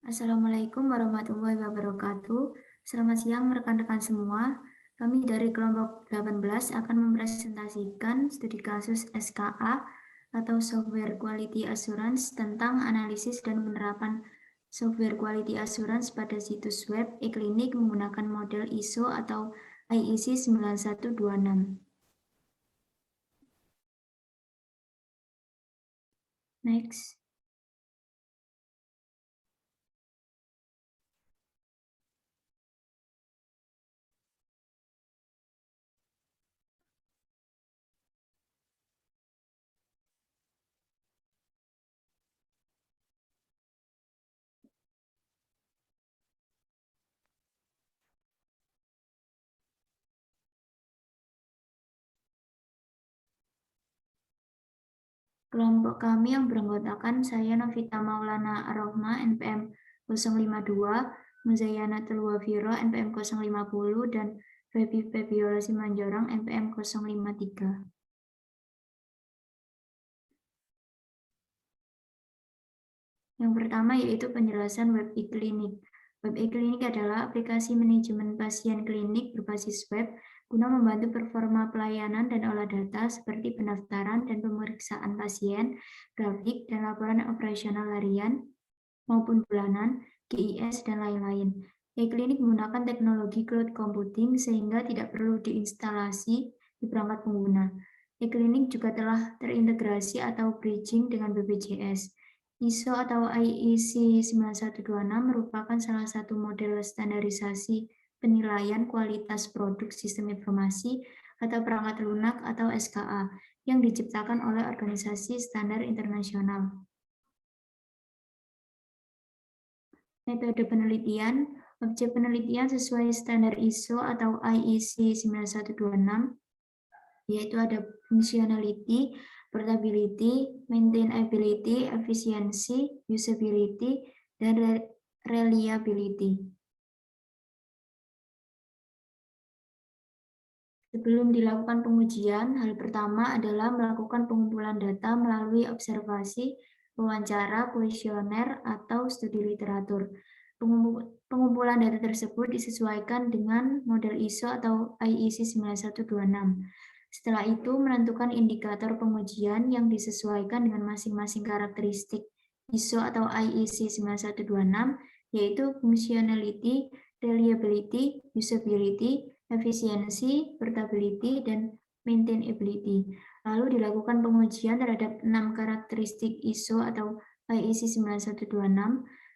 Assalamualaikum warahmatullahi wabarakatuh. Selamat siang rekan-rekan semua. Kami dari kelompok 18 akan mempresentasikan studi kasus SKA atau Software Quality Assurance tentang analisis dan penerapan Software Quality Assurance pada situs web e-klinik menggunakan model ISO atau IEC 9126. Next. Kelompok kami yang beranggotakan saya Novita Maulana Ar-Rohma NPM 052, Muzayanatul Wafiro NPM 050, dan Febi Febiola Simanjorang NPM 053. Yang pertama yaitu penjelasan web e-klinik. Web e-klinik adalah aplikasi manajemen pasien klinik berbasis web guna membantu performa pelayanan dan olah data seperti pendaftaran dan pemeriksaan pasien, grafik, dan laporan operasional harian maupun bulanan, GIS, dan lain-lain. E-klinik menggunakan teknologi cloud computing sehingga tidak perlu diinstalasi di perangkat pengguna. E-klinik juga telah terintegrasi atau bridging dengan BPJS. ISO atau IEC 9126 merupakan salah satu model standarisasi penilaian kualitas produk sistem informasi atau perangkat lunak atau SKA yang diciptakan oleh organisasi standar internasional. Metode penelitian, objek penelitian sesuai standar ISO atau IEC 9126, yaitu ada functionality, portability, maintainability, efficiency, usability, dan reliability. Sebelum dilakukan pengujian, hal pertama adalah melakukan pengumpulan data melalui observasi, wawancara, kuesioner, atau studi literatur. Pengumpulan data tersebut disesuaikan dengan model ISO atau IEC 9126. Setelah itu, menentukan indikator pengujian yang disesuaikan dengan masing-masing karakteristik ISO atau IEC 9126, yaitu functionality, reliability, usability, efisiensi, portability, dan maintainability. Lalu dilakukan pengujian terhadap 6 karakteristik ISO atau IEC 9126.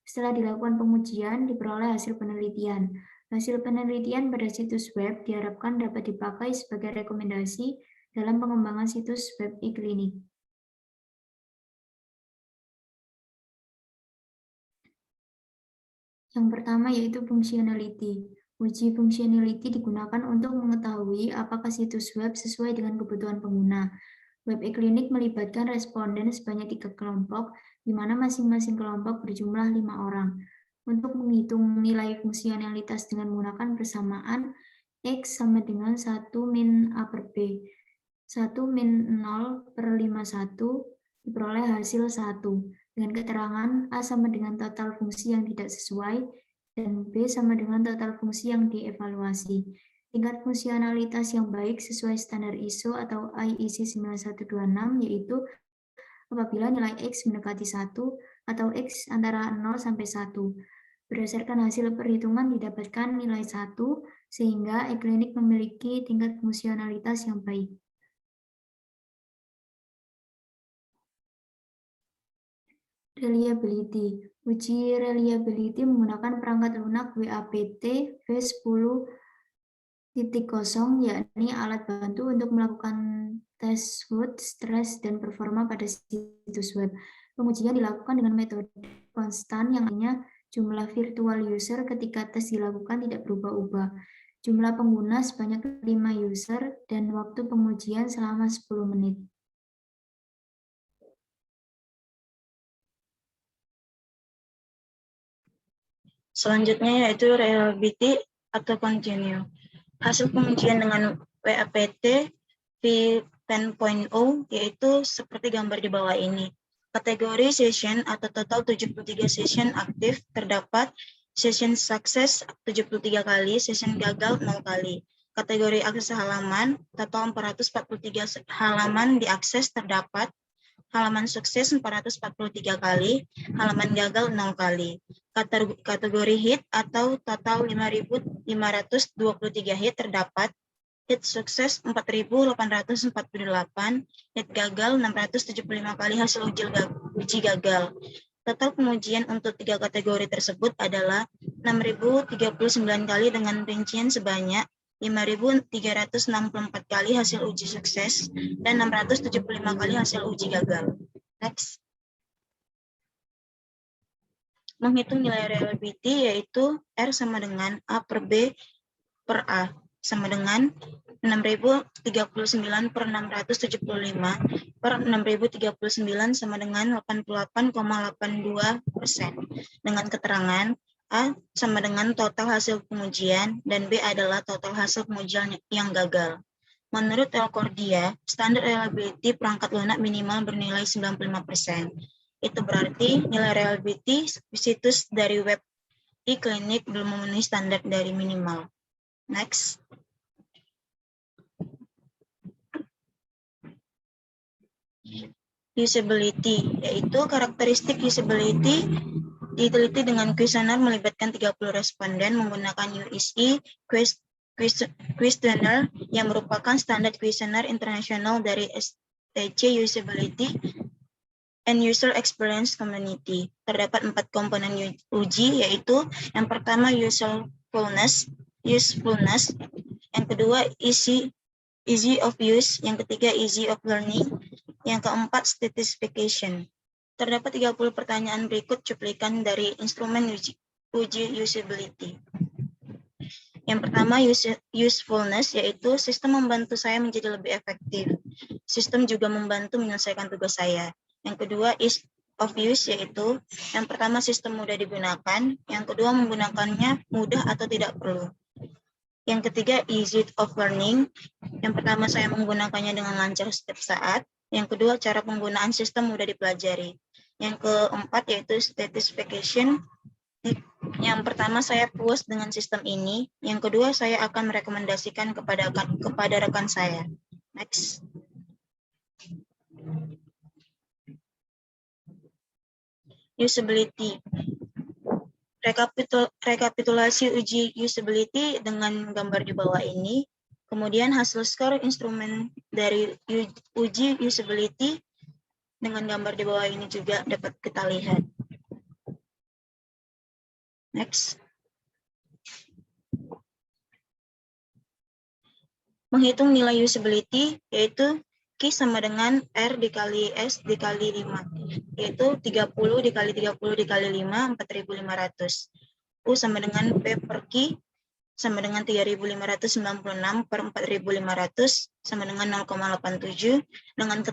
Setelah dilakukan pengujian, diperoleh hasil penelitian. Hasil penelitian pada situs web diharapkan dapat dipakai sebagai rekomendasi dalam pengembangan situs web e-klinik. Yang pertama yaitu functionality. Uji functionality digunakan untuk mengetahui apakah situs web sesuai dengan kebutuhan pengguna. Web e-klinik melibatkan responden sebanyak 3 kelompok, di mana masing-masing kelompok berjumlah 5 orang. Untuk menghitung nilai fungsionalitas dengan menggunakan persamaan X sama dengan 1 min A per B. 1 min 0 per 51 diperoleh hasil 1. Dengan keterangan A sama dengan total fungsi yang tidak sesuai, dan B sama dengan total fungsi yang dievaluasi. Tingkat fungsionalitas yang baik sesuai standar ISO atau IEC 9126 yaitu apabila nilai X mendekati 1 atau X antara 0 sampai 1. Berdasarkan hasil perhitungan didapatkan nilai 1 sehingga e-klinik memiliki tingkat fungsionalitas yang baik. Reliability. Uji reliability menggunakan perangkat lunak WAPT V10.0, yakni alat bantu untuk melakukan tes load, stress, dan performa pada situs web. Pengujian dilakukan dengan metode konstan yang artinya jumlah virtual user ketika tes dilakukan tidak berubah-ubah. Jumlah pengguna sebanyak 5 user dan waktu pengujian selama 10 menit. Selanjutnya yaitu reliability atau continue. Hasil pengujian dengan WAPT V10.0 yaitu seperti gambar di bawah ini. Kategori session atau total 73 session aktif terdapat session sukses 73 kali, session gagal 0 kali. Kategori akses halaman, total 443 halaman diakses terdapat halaman sukses 443 kali, halaman gagal 0 kali. Kategori hit atau total 5.523 hit terdapat hit sukses 4.848, hit gagal 675 kali hasil uji gagal. Total pengujian untuk 3 kategori tersebut adalah 6.039 kali dengan rincian sebanyak 5.364 kali hasil uji sukses dan 675 kali hasil uji gagal. Next. Menghitung nilai reliability yaitu R sama dengan A per B per A sama dengan 6.039 per 675 per 6.039 sama dengan 88,82%. Dengan keterangan A sama dengan total hasil pengujian dan B adalah total hasil pengujian yang gagal. Menurut Elcordia, standar reliability perangkat lunak minimal bernilai 95%. Itu berarti nilai reliability situs dari web e-klinik belum memenuhi standar dari minimal. Next. Usability, yaitu karakteristik usability diteliti dengan kuesioner melibatkan 30 responden menggunakan USE questionnaire yang merupakan standar kuesioner internasional dari STC Usability and User Experience Community. Terdapat 4 komponen uji, yaitu yang pertama usefulness, yang kedua easy of use, yang ketiga easy of learning, yang keempat statistication. Terdapat 30 pertanyaan berikut cuplikan dari instrumen uji usability. Yang pertama usefulness, yaitu sistem membantu saya menjadi lebih efektif. Sistem juga membantu menyelesaikan tugas saya. Yang kedua ease of use, yaitu yang pertama sistem mudah digunakan, yang kedua menggunakannya mudah atau tidak perlu. Yang ketiga easy of learning, yang pertama saya menggunakannya dengan lancar setiap saat. Yang kedua, cara penggunaan sistem mudah dipelajari. Yang keempat yaitu statistication. Yang pertama, saya puas dengan sistem ini. Yang kedua, saya akan merekomendasikan kepada rekan saya. Next. Usability. Rekapitulasi uji usability dengan gambar di bawah ini. Kemudian hasil skor instrumen dari uji usability dengan gambar di bawah ini juga dapat kita lihat. Next. Menghitung nilai usability yaitu Q sama dengan R dikali S dikali 5, yaitu 30 dikali 30 dikali 5, 4.500. U sama dengan P per Q sama dengan 3.596 per 4.500 sama dengan 0,87 dengan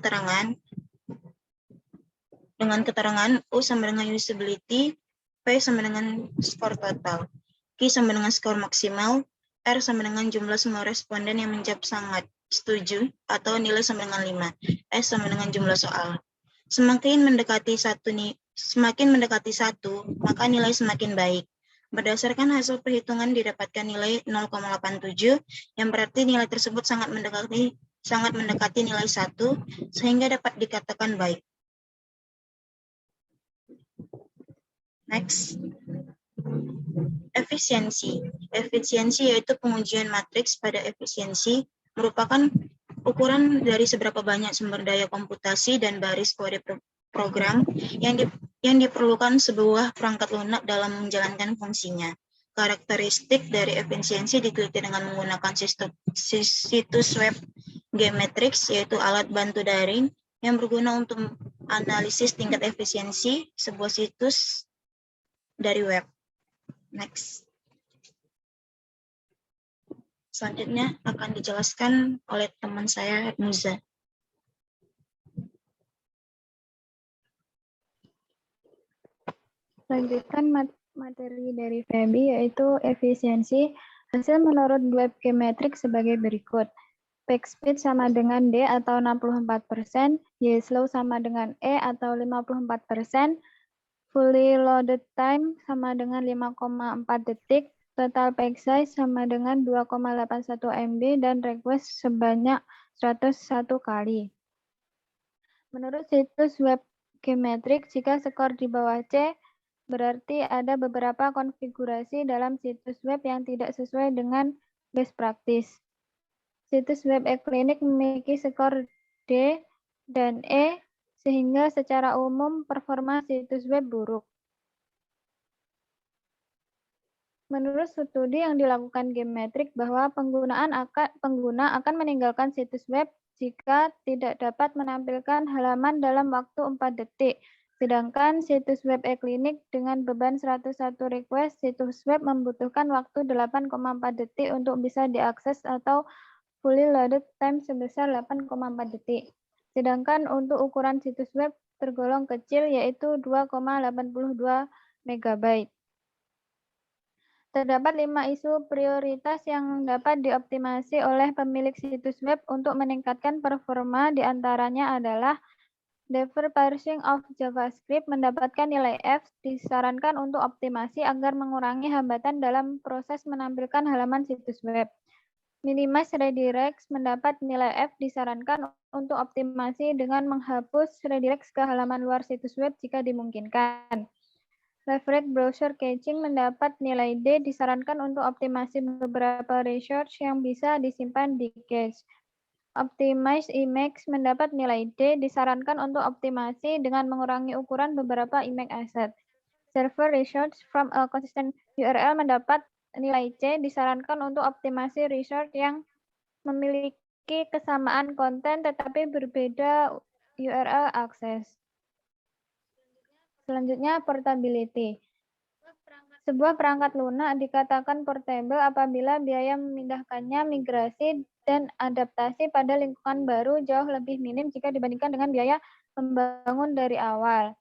keterangan U sama dengan usability, P sama dengan skor total, Q sama dengan skor maksimal, R sama dengan jumlah semua responden yang menjawab sangat setuju atau nilai sama dengan 5, S sama dengan jumlah soal. Semakin mendekati 1, maka nilai semakin baik. Berdasarkan hasil perhitungan didapatkan nilai 0,87, yang berarti nilai tersebut sangat mendekati nilai 1, sehingga dapat dikatakan baik. Next. Efisiensi. Efisiensi yaitu pengujian matriks pada efisiensi merupakan ukuran dari seberapa banyak sumber daya komputasi dan baris kode program yang diperlukan sebuah perangkat lunak dalam menjalankan fungsinya. Karakteristik dari efisiensi diteliti dengan menggunakan situs web Gmatrix, yaitu alat bantu daring yang berguna untuk analisis tingkat efisiensi sebuah situs dari web. Next. Selanjutnya akan dijelaskan oleh teman saya, Muza. Lanjutkan materi dari Febi, yaitu efisiensi. Hasil menurut web Gmatrix sebagai berikut. backspeed sama dengan D atau 64%, YSlow sama dengan E atau 54%, fully loaded time sama dengan 5,4 detik, total page size sama dengan 2,81 MB, dan request sebanyak 101 kali. Menurut situs web Geometric, jika skor di bawah C, berarti ada beberapa konfigurasi dalam situs web yang tidak sesuai dengan best practice. Situs web e-klinik memiliki skor D dan E, sehingga secara umum performa situs web buruk. Menurut studi yang dilakukan Geometric bahwa pengguna akan meninggalkan situs web jika tidak dapat menampilkan halaman dalam waktu 4 detik. Sedangkan situs web e-klinik dengan beban 101 request, situs web membutuhkan waktu 8,4 detik untuk bisa diakses atau fully loaded time sebesar 8,4 detik. Sedangkan untuk ukuran situs web tergolong kecil yaitu 2,82 MB. Terdapat 5 isu prioritas yang dapat dioptimasi oleh pemilik situs web untuk meningkatkan performa, diantaranya adalah defer parsing of JavaScript mendapatkan nilai F, disarankan untuk optimasi agar mengurangi hambatan dalam proses menampilkan halaman situs web. Minimize redirects mendapat nilai F, disarankan untuk optimasi dengan menghapus redirects ke halaman luar situs web jika dimungkinkan. Leverage browser caching mendapat nilai D, disarankan untuk optimasi beberapa research yang bisa disimpan di cache. Optimize Emacs mendapat nilai D, disarankan untuk optimasi dengan mengurangi ukuran beberapa Emacs asset. Server research from a consistent URL mendapat nilai C, disarankan untuk optimasi research yang memiliki kesamaan konten tetapi berbeda URL akses. Selanjutnya, portability. Sebuah perangkat lunak dikatakan portable apabila biaya memindahkannya, migrasi, dan adaptasi pada lingkungan baru jauh lebih minim jika dibandingkan dengan biaya membangun dari awal.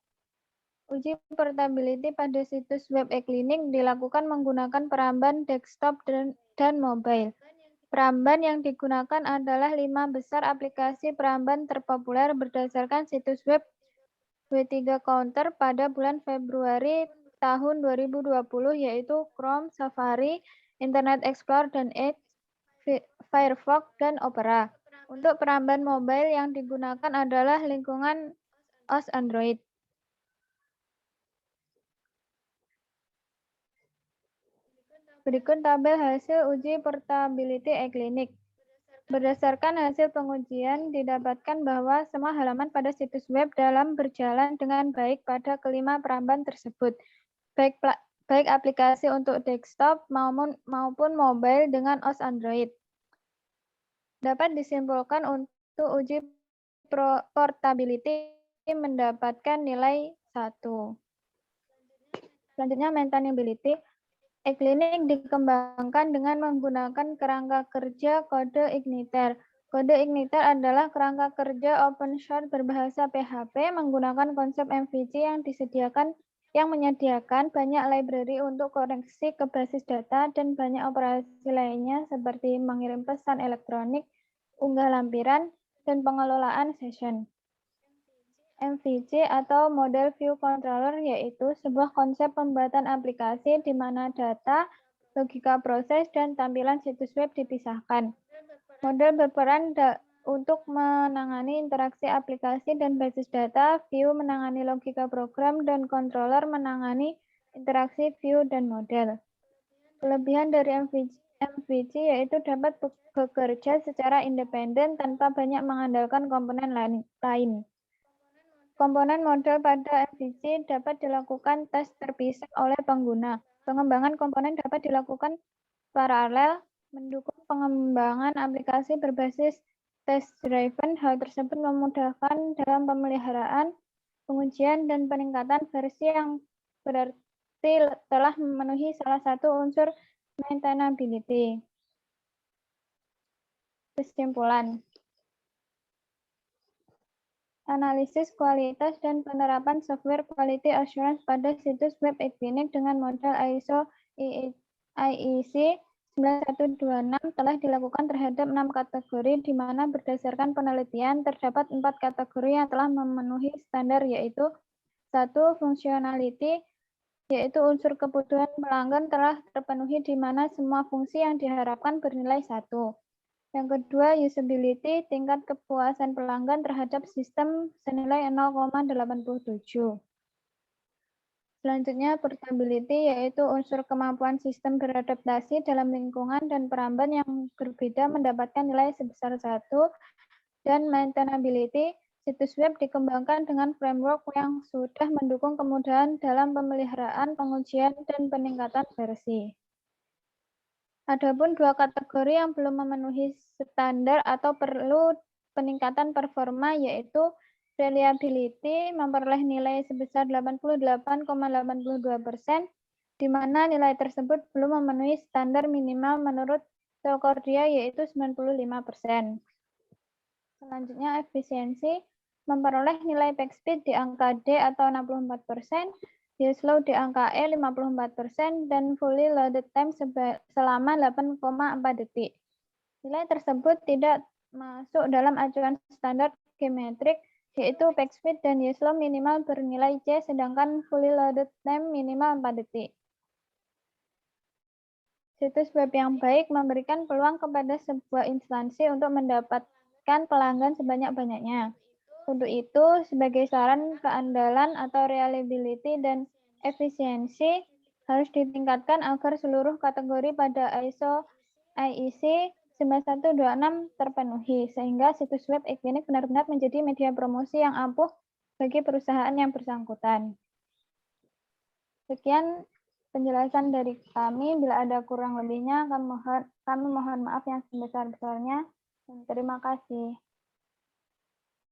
Uji portability pada situs web e-klinik dilakukan menggunakan peramban desktop dan mobile. Peramban yang digunakan adalah 5 besar aplikasi peramban terpopuler berdasarkan situs web W3 Counter pada bulan Februari tahun 2020, yaitu Chrome, Safari, Internet Explorer, dan Edge, Firefox, dan Opera. Untuk peramban mobile yang digunakan adalah lingkungan OS Android. Berikut tabel hasil uji portability e-klinik. Berdasarkan hasil pengujian, didapatkan bahwa semua halaman pada situs web dalam berjalan dengan baik pada kelima peramban tersebut, baik aplikasi untuk desktop maupun mobile dengan OS Android. Dapat disimpulkan untuk uji portability mendapatkan nilai 1. Selanjutnya, maintainability. E-klinik dikembangkan dengan menggunakan kerangka kerja kode Igniter. Kode Igniter adalah kerangka kerja open source berbahasa PHP menggunakan konsep MVC yang menyediakan banyak library untuk koneksi ke basis data dan banyak operasi lainnya seperti mengirim pesan elektronik, unggah lampiran, dan pengelolaan session. MVC atau Model View Controller yaitu sebuah konsep pembuatan aplikasi di mana data, logika proses, dan tampilan situs web dipisahkan. Model berperan untuk menangani interaksi aplikasi dan basis data, view menangani logika program, dan controller menangani interaksi view dan model. Kelebihan dari MVC yaitu dapat bekerja secara independen tanpa banyak mengandalkan komponen lain. Komponen model pada MVC dapat dilakukan tes terpisah oleh pengguna. Pengembangan komponen dapat dilakukan paralel, mendukung pengembangan aplikasi berbasis test-driven. Hal tersebut memudahkan dalam pemeliharaan, pengujian, dan peningkatan versi yang berarti telah memenuhi salah satu unsur maintainability. Kesimpulan. Analisis kualitas dan penerapan software quality assurance pada situs web e-klinik dengan model ISO IEC 9126 telah dilakukan terhadap 6 kategori, di mana berdasarkan penelitian terdapat 4 kategori yang telah memenuhi standar, yaitu 1. Functionality, yaitu unsur kebutuhan pelanggan telah terpenuhi di mana semua fungsi yang diharapkan bernilai 1. Yang kedua, usability, tingkat kepuasan pelanggan terhadap sistem senilai 0,87. Selanjutnya, portability, yaitu unsur kemampuan sistem beradaptasi dalam lingkungan dan peramban yang berbeda mendapatkan nilai sebesar 1. Dan maintainability, situs web dikembangkan dengan framework yang sudah mendukung kemudahan dalam pemeliharaan, pengujian, dan peningkatan versi. Adapun 2 kategori yang belum memenuhi standar atau perlu peningkatan performa, yaitu reliability, memperoleh nilai sebesar 88,82%, di mana nilai tersebut belum memenuhi standar minimal menurut Telkordia, yaitu 95%. Selanjutnya, efisiensi, memperoleh nilai backspeed di angka D atau 64%, slow di angka E 54%, dan fully loaded time selama 8,4 detik. Nilai tersebut tidak masuk dalam acuan standar G-metric, yaitu backspeed dan slow minimal bernilai C, sedangkan fully loaded time minimal 4 detik. Situs web yang baik memberikan peluang kepada sebuah instansi untuk mendapatkan pelanggan sebanyak-banyaknya. Untuk itu, sebagai saran, keandalan atau reliability dan efisiensi harus ditingkatkan agar seluruh kategori pada ISO IEC 9126 terpenuhi, sehingga situs web e-klinik benar-benar menjadi media promosi yang ampuh bagi perusahaan yang bersangkutan. Sekian penjelasan dari kami. Bila ada kurang lebihnya, kami mohon maaf yang sebesar-besarnya. Terima kasih.